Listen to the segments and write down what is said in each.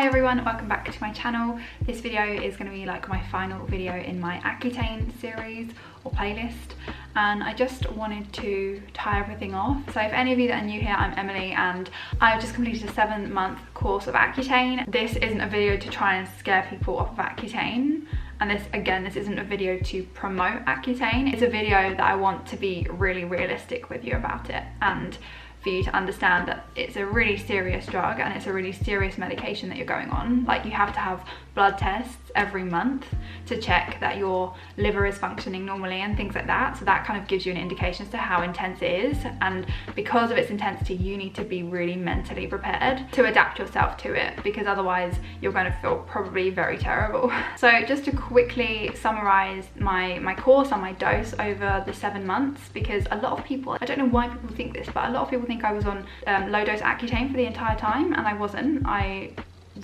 Hi everyone, welcome back to my channel. This video is going to be like my final video in my Accutane series or playlist, and I just wanted to tie everything off. So if any of you that are new here, I'm Emily and I've just completed a 7-month course of Accutane. This isn't a video to try and scare people off of Accutane, and this isn't a video to promote Accutane. It's a video that I want to be really realistic with you about it, and for you to understand that it's a really serious drug and it's a really serious medication that you're going on. Like, you have to have blood tests every month to check that your liver is functioning normally and things like that. So that kind of gives you an indication as to how intense it is, and because of its intensity you need to be really mentally prepared to adapt yourself to it, because otherwise you're going to feel probably very terrible. So just to quickly summarize my course and my dose over the 7 months, because a lot of people, I don't know why people think this, but a lot of people think I was on low dose Accutane for the entire time, and I wasn't. I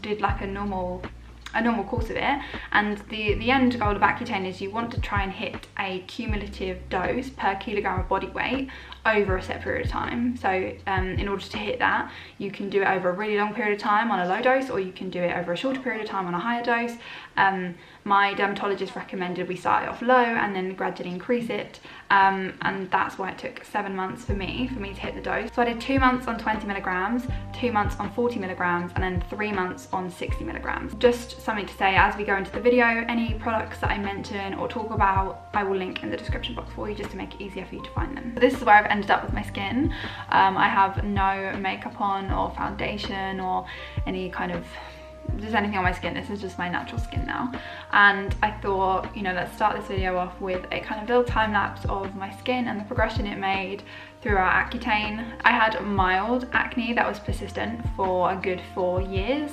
did like a normal course of it, and the end goal of Accutane is you want to try and hit a cumulative dose per kilogram of body weight over a set period of time. So in order to hit that, you can do it over a really long period of time on a low dose, or you can do it over a shorter period of time on a higher dose. My dermatologist recommended we start it off low and then gradually increase it, and that's why it took 7 months for me to hit the dose. So I did 2 months on 20 milligrams, 2 months on 40 milligrams, and then 3 months on 60 milligrams. Just something to say as we go into the video, any products that I mention or talk about, I will link in the description box for you, just to make it easier for you to find them. So this is where I've ended up with my skin. I have no makeup on or foundation or any kind of just anything on my skin. This is just my natural skin now, and I thought, you know, let's start this video off with a kind of little time lapse of my skin and the progression it made throughout Accutane. I had mild acne that was persistent for a good 4 years,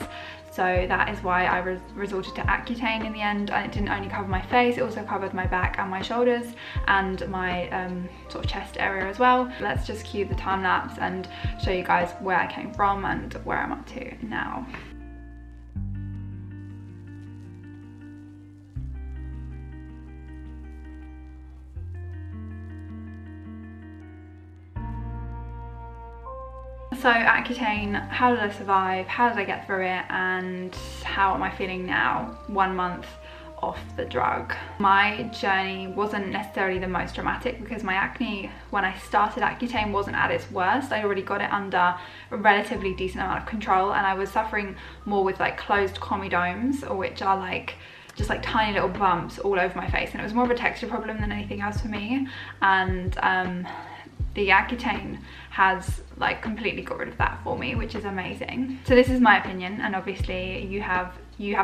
so that is why I resorted to Accutane in the end. And it didn't only cover my face, it also covered my back and my shoulders and my sort of chest area as well. Let's just cue the time lapse and show you guys where I came from and where I'm up to now. So Accutane, how did I survive, how did I get through it, and how am I feeling now, 1 month off the drug? My journey wasn't necessarily the most dramatic, because my acne when I started Accutane wasn't at its worst. I already got it under a relatively decent amount of control, and I was suffering more with like closed comedones, which are like just like tiny little bumps all over my face, and it was more of a texture problem than anything else for me. And the Accutane has like completely got rid of that for me, which is amazing. So this is my opinion, and obviously you have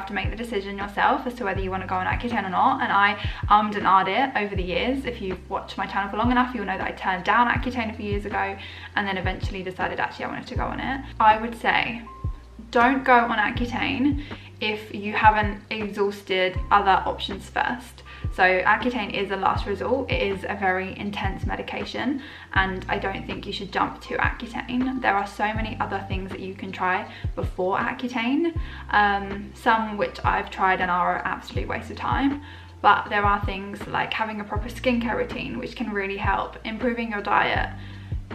to make the decision yourself as to whether you want to go on Accutane or not. And I ummed and ahed it over the years. If you've watched my channel for long enough, you'll know that I turned down Accutane a few years ago and then eventually decided actually I wanted to go on it. I would say don't go on Accutane if you haven't exhausted other options first. So Accutane is a last resort. It is a very intense medication, and I don't think you should jump to Accutane. There are so many other things that you can try before Accutane, some which I've tried and are an absolute waste of time. But there are things like having a proper skincare routine, which can really help, improving your diet,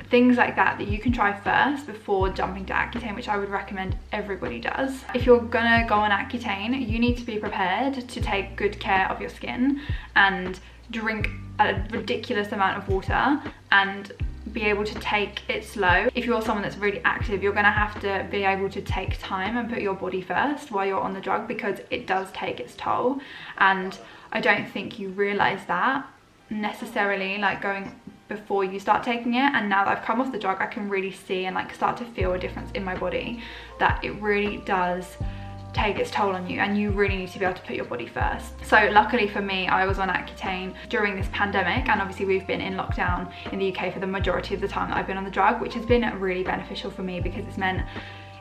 things like that you can try first before jumping to Accutane, which I would recommend everybody does. If you're gonna go on Accutane, you need to be prepared to take good care of your skin and drink a ridiculous amount of water and be able to take it slow. If you're someone that's really active, you're gonna have to be able to take time and put your body first while you're on the drug, because it does take its toll. And I don't think you realize that necessarily, like going before you start taking it. And now that I've come off the drug, I can really see and like start to feel a difference in my body, that it really does take its toll on you, and you really need to be able to put your body first. So luckily for me, I was on Accutane during this pandemic, and obviously we've been in lockdown in the UK for the majority of the time that I've been on the drug, which has been really beneficial for me, because it's meant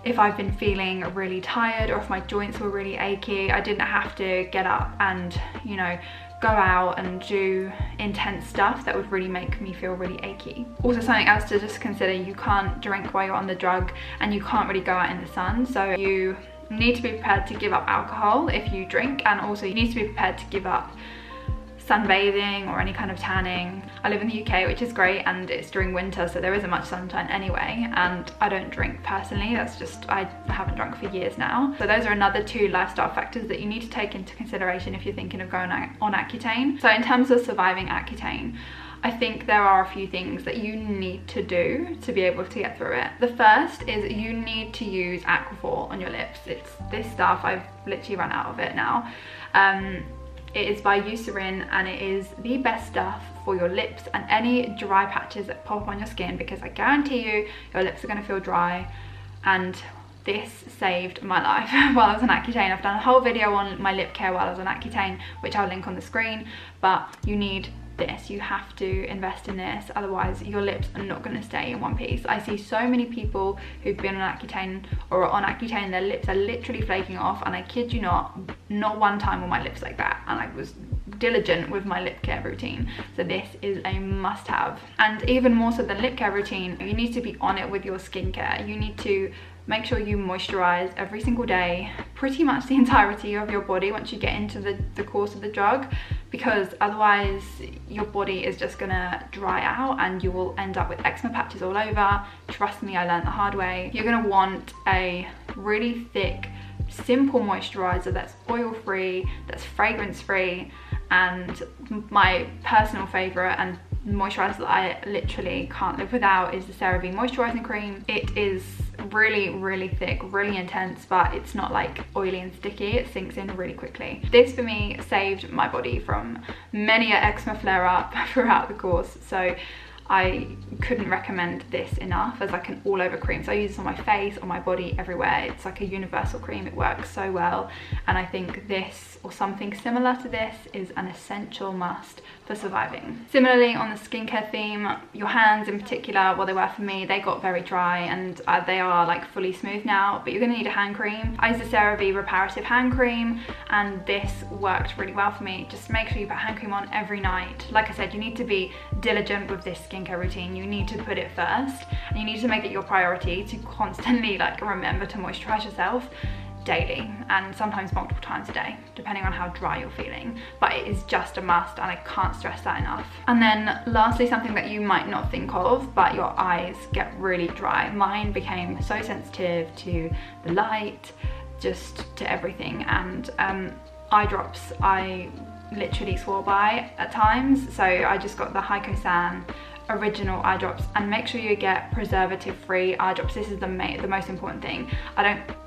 if I've been feeling really tired or if my joints were really achy, I didn't have to get up and, you know, go out and do intense stuff that would really make me feel really achy. Also, something else to just consider, you can't drink while you're on the drug, and you can't really go out in the sun, so you need to be prepared to give up alcohol if you drink, and also you need to be prepared to give up sunbathing or any kind of tanning. I live in the UK, which is great, and it's during winter, so there isn't much sunshine anyway, and I don't drink personally. That's just, I haven't drunk for years now. So those are another 2 lifestyle factors that you need to take into consideration if you're thinking of going on Accutane. So in terms of surviving Accutane, I think there are a few things that you need to do to be able to get through it. The first is you need to use Aquaphor on your lips. It's this stuff, I've literally run out of it now. It is by Cerave, and it is the best stuff for your lips and any dry patches that pop up on your skin, because I guarantee you your lips are going to feel dry, and this saved my life while I was on Accutane. I've done a whole video on my lip care while I was on Accutane, which I'll link on the screen, but you need this. You have to invest in this, otherwise your lips are not going to stay in one piece. I see so many people who've been on Accutane or are on Accutane, their lips are literally flaking off, and I kid you not one time were my lips like that, and I was diligent with my lip care routine. So this is a must-have, and even more so than lip care routine, you need to be on it with your skincare. You need to make sure you moisturize every single day, pretty much the entirety of your body once you get into the course of the drug, because otherwise your body is just gonna dry out and you will end up with eczema patches all over. Trust me, I learned the hard way. You're gonna want a really thick, simple moisturizer that's oil-free, that's fragrance-free, and my personal favorite and moisturizer that I literally can't live without is the Cerave moisturizing cream. It is really thick, really intense, but it's not like oily and sticky. It sinks in really quickly. This for me saved my body from many an eczema flare up throughout the course, so I couldn't recommend this enough as like an all over cream. So I use this on my face, on my body, everywhere. It's like a universal cream. It works so well, and I think this or something similar to this is an essential must for surviving. Similarly, on the skincare theme, your hands in particular, well, they were for me, they got very dry, and they are like fully smooth now, but you're gonna need a hand cream. I use the Cerave reparative hand cream, and this worked really well for me. Just make sure you put hand cream on every night. Like I said, you need to be diligent with this skincare routine. You need to put it first, and you need to make it your priority to constantly like remember to moisturize yourself daily, and sometimes multiple times a day, depending on how dry you're feeling. But it is just a must, and I can't stress that enough. And then lastly, something that you might not think of, but your eyes get really dry. Mine became so sensitive to the light, just to everything, and eye drops I literally swore by at times. So I just got the Hycosan original eye drops, and make sure you get preservative free eye drops. This is the most important thing.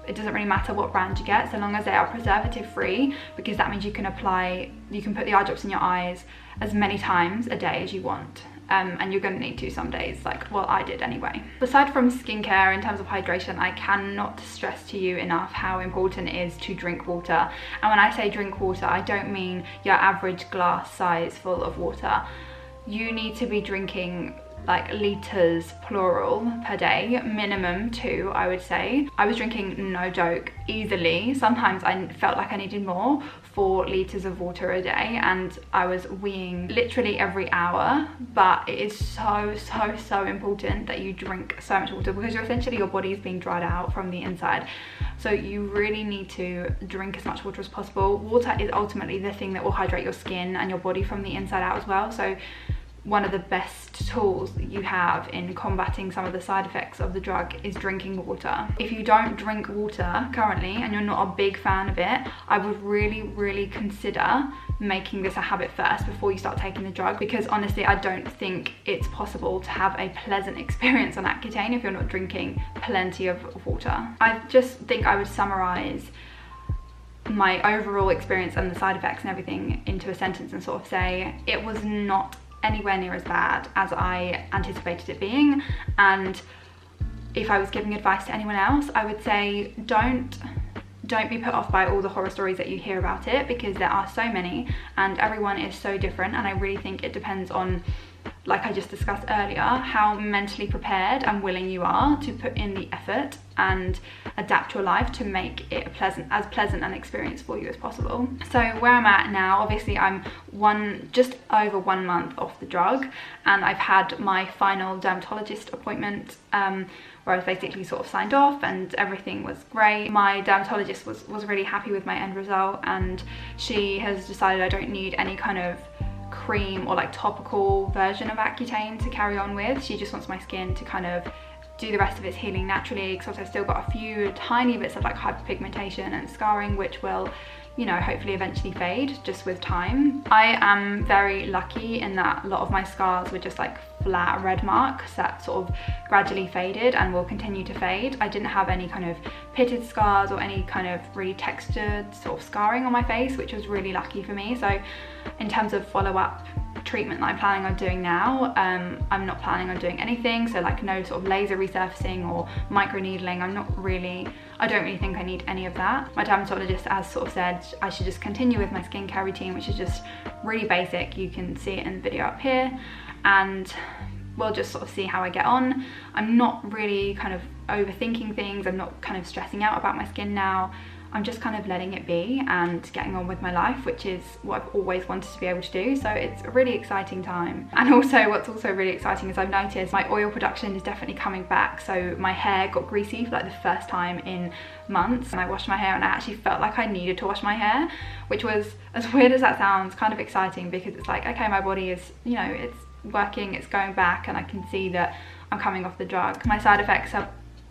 It doesn't really matter what brand you get, so long as they are preservative free, because that means you can put the eye drops in your eyes as many times a day as you want. And you're going to need to some days, like, well, I did anyway. Aside from skincare, in terms of hydration, I cannot stress to you enough how important it is to drink water. And when I say drink water, I don't mean your average glass size full of water. You need to be drinking like liters plural per day, minimum 2, I would say. I was drinking, no joke, easily, sometimes I felt like I needed more, 4 liters of water a day, and I was weeing literally every hour. But it is so important that you drink so much water, because essentially your body is being dried out from the inside. So you really need to drink as much water as possible. Water is ultimately the thing that will hydrate your skin and your body from the inside out as well. So one of the best tools that you have in combating some of the side effects of the drug is drinking water. If you don't drink water currently and you're not a big fan of it, I would really consider making this a habit first before you start taking the drug, because honestly I don't think it's possible to have a pleasant experience on Accutane if you're not drinking plenty of water. I just think I would summarize my overall experience and the side effects and everything into a sentence and sort of say it was not anywhere near as bad as I anticipated it being. And if I was giving advice to anyone else, I would say don't be put off by all the horror stories that you hear about it, because there are so many and everyone is so different. And I really think it depends on, like I just discussed earlier, how mentally prepared and willing you are to put in the effort and adapt your life to make it as pleasant an experience for you as possible. So where I'm at now, obviously I'm just over 1 month off the drug, and I've had my final dermatologist appointment where I was basically sort of signed off and everything was great. My dermatologist was really happy with my end result, and she has decided I don't need any kind of cream or like topical version of Accutane to carry on with. She just wants my skin to kind of do the rest of its healing naturally, because I've still got a few tiny bits of like hyperpigmentation and scarring, which will, you know, hopefully eventually fade just with time. I am very lucky in that a lot of my scars were just like flat red marks that sort of gradually faded and will continue to fade. I didn't have any kind of pitted scars or any kind of really textured sort of scarring on my face, which was really lucky for me. So in terms of follow-up treatment that I'm planning on doing now, I'm not planning on doing anything, so like no sort of laser resurfacing or microneedling. I don't really think I need any of that. My dermatologist has sort of said I should just continue with my skincare routine, which is just really basic. You can see it in the video up here, and we'll just sort of see how I get on. I'm not really kind of overthinking things. I'm not kind of stressing out about my skin now. I'm just kind of letting it be and getting on with my life, which is what I've always wanted to be able to do. So it's a really exciting time. And also what's also really exciting is I've noticed my oil production is definitely coming back. So my hair got greasy for like the first time in months, and I washed my hair and I actually felt like I needed to wash my hair, which was, as weird as that sounds, kind of exciting, because it's like, okay, my body is, you know, it's working, it's going back, and I can see that I'm coming off the drug. My side effects are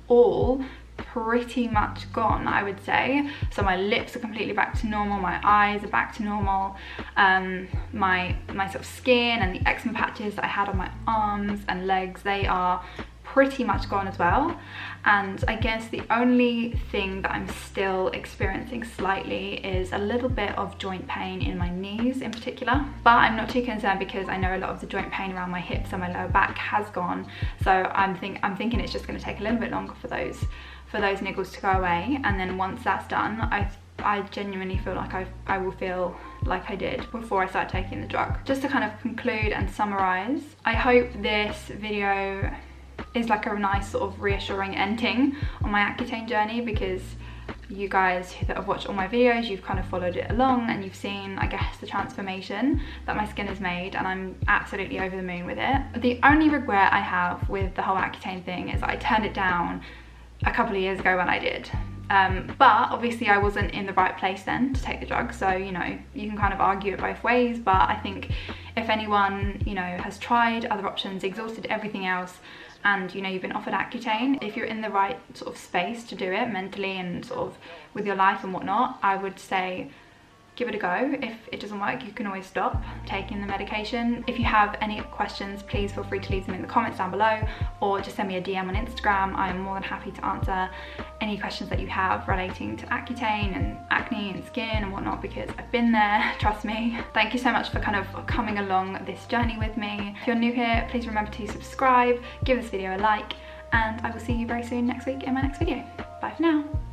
all pretty much gone, I would say. So my lips are completely back to normal, my eyes are back to normal, my sort of skin and the eczema patches that I had on my arms and legs, they are pretty much gone as well. And I guess the only thing that I'm still experiencing slightly is a little bit of joint pain in my knees in particular, but I'm not too concerned because I know a lot of the joint pain around my hips and my lower back has gone. So I'm thinking it's just going to take a little bit longer for those niggles to go away, and then once that's done, I genuinely feel like I will feel like I did before I started taking the drug. Just to kind of conclude and summarize, I hope this video is like a nice sort of reassuring ending on my Accutane journey, because you guys that have watched all my videos, you've kind of followed it along and you've seen, I guess, the transformation that my skin has made, and I'm absolutely over the moon with it. The only regret I have with the whole Accutane thing is I turned it down a couple of years ago when I did. But obviously I wasn't in the right place then to take the drug, so you know, you can kind of argue it both ways. But I think if anyone, you know, has tried other options, exhausted everything else, and you know, you've been offered Accutane, if you're in the right sort of space to do it mentally and sort of with your life and whatnot, I would say give it a go. If it doesn't work, you can always stop taking the medication. If you have any questions, please feel free to leave them in the comments down below, or just send me a DM on Instagram. I am more than happy to answer any questions that you have relating to Accutane and acne and skin and whatnot, because I've been there, trust me. Thank you so much for kind of coming along this journey with me. If you're new here, please remember to subscribe, give this video a like, and I will see you very soon next week in my next video. Bye for now.